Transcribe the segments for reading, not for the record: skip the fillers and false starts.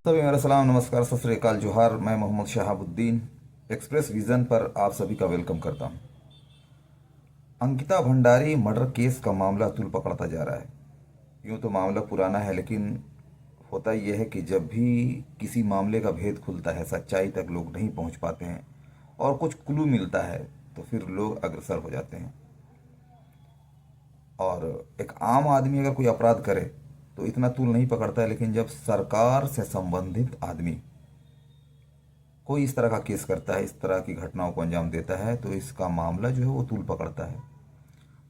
सभी मेरा सलाम नमस्कार सत श्री अकाल जोहार। मैं मोहम्मद शहाबुद्दीन एक्सप्रेस विज़न पर आप सभी का वेलकम करता हूं। अंकिता भंडारी मर्डर केस का मामला तूल पकड़ता जा रहा है। यूं तो मामला पुराना है, लेकिन होता यह है कि जब भी किसी मामले का भेद खुलता है, सच्चाई तक लोग नहीं पहुंच पाते हैं और कुछ क्लू मिलता है तो फिर लोग अग्रसर हो जाते हैं। और एक आम आदमी अगर कोई अपराध करे तो इतना तूल नहीं पकड़ता है, लेकिन जब सरकार से संबंधित आदमी कोई इस तरह का केस करता है, इस तरह की घटनाओं को अंजाम देता है, तो इसका मामला जो है वो तूल पकड़ता है।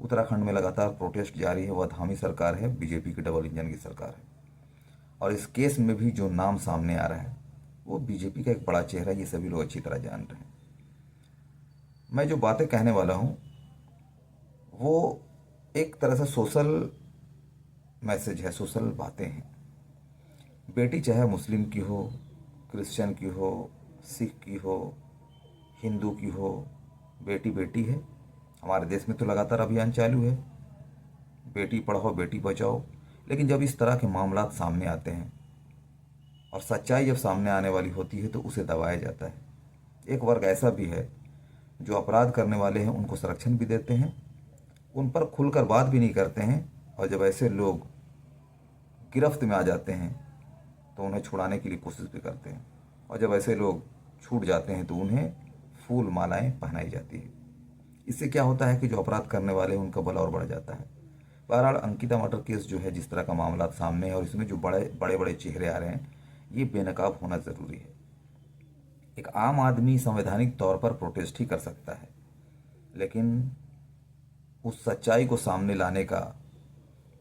उत्तराखंड में लगातार प्रोटेस्ट जारी है। वह धामी सरकार है, बीजेपी की डबल इंजन की सरकार है। और इस केस में भी जो नाम सामने आ रहा है वो बीजेपी का एक बड़ा चेहरा, ये सभी लोग अच्छी तरह जान रहे हैं। मैं जो बातें कहने वाला हूँ वो एक तरह से सोशल मैसेज है, सोशल बातें हैं। बेटी चाहे मुस्लिम की हो, क्रिश्चियन की हो, सिख की हो, हिंदू की हो, बेटी बेटी है। हमारे देश में तो लगातार अभियान चालू है, बेटी पढ़ाओ बेटी बचाओ। लेकिन जब इस तरह के मामला सामने आते हैं और सच्चाई जब सामने आने वाली होती है तो उसे दबाया जाता है। एक वर्ग ऐसा भी है जो अपराध करने वाले हैं उनको संरक्षण भी देते हैं, उन पर खुलकर बात भी नहीं करते हैं, और जब ऐसे लोग गिरफ्त में आ जाते हैं तो उन्हें छुड़ाने के लिए कोशिश भी करते हैं, और जब ऐसे लोग छूट जाते हैं तो उन्हें फूल मालाएं पहनाई जाती है। इससे क्या होता है कि जो अपराध करने वाले हैं उनका बल और बढ़ जाता है। बहरहाल अंकिता मर्डर केस जो है, जिस तरह का मामला सामने है और इसमें जो बड़े बड़े बड़े चेहरे आ रहे हैं, ये बेनकाब होना ज़रूरी है। एक आम आदमी संवैधानिक तौर पर प्रोटेस्ट ही कर सकता है, लेकिन उस सच्चाई को सामने लाने का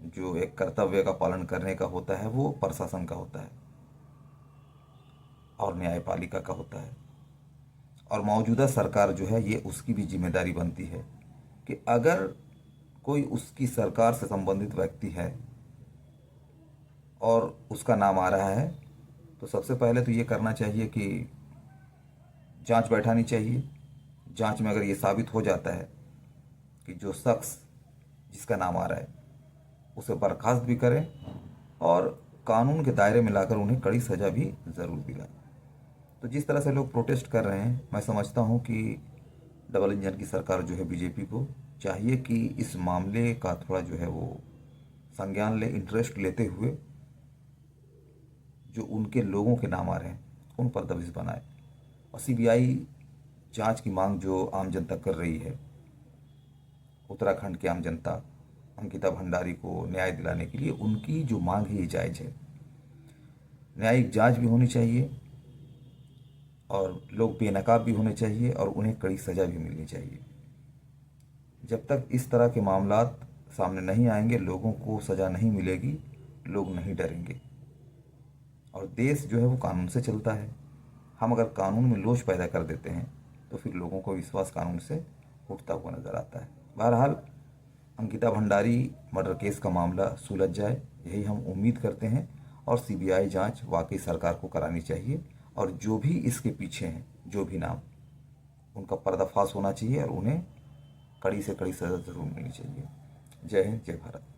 जो एक कर्तव्य का पालन करने का होता है वो प्रशासन का होता है और न्यायपालिका का होता है। और मौजूदा सरकार जो है, ये उसकी भी जिम्मेदारी बनती है कि अगर कोई उसकी सरकार से संबंधित व्यक्ति है और उसका नाम आ रहा है, तो सबसे पहले तो ये करना चाहिए कि जांच बैठानी चाहिए। जांच में अगर ये साबित हो जाता है कि जो शख्स जिसका नाम आ रहा है उसे बर्खास्त भी करें और कानून के दायरे में लाकर उन्हें कड़ी सज़ा भी ज़रूर दिलाएं। तो जिस तरह से लोग प्रोटेस्ट कर रहे हैं, मैं समझता हूं कि डबल इंजन की सरकार जो है, बीजेपी को चाहिए कि इस मामले का थोड़ा जो है वो संज्ञान ले, इंटरेस्ट लेते हुए जो उनके लोगों के नाम आ रहे हैं उन पर दबिश बनाए। और सीबीआई जांच की मांग जो आम जनता कर रही है, उत्तराखंड की आम जनता अंकिता भंडारी को न्याय दिलाने के लिए उनकी जो मांग है ये जायज़ है। न्यायिक जांच भी होनी चाहिए और लोग बेनकाब भी होने चाहिए और उन्हें कड़ी सज़ा भी मिलनी चाहिए। जब तक इस तरह के मामलात सामने नहीं आएंगे, लोगों को सज़ा नहीं मिलेगी, लोग नहीं डरेंगे। और देश जो है वो कानून से चलता है। हम अगर कानून में लोच पैदा कर देते हैं तो फिर लोगों को विश्वास कानून से उठता हुआ नज़र आता है। बहरहाल अंकिता भंडारी मर्डर केस का मामला सुलझ जाए, यही हम उम्मीद करते हैं। और सीबीआई जांच वाकई सरकार को करानी चाहिए, और जो भी इसके पीछे हैं, जो भी नाम, उनका पर्दाफाश होना चाहिए और उन्हें कड़ी से कड़ी सज़ा ज़रूर मिलनी चाहिए। जय हिंद, जय भारत।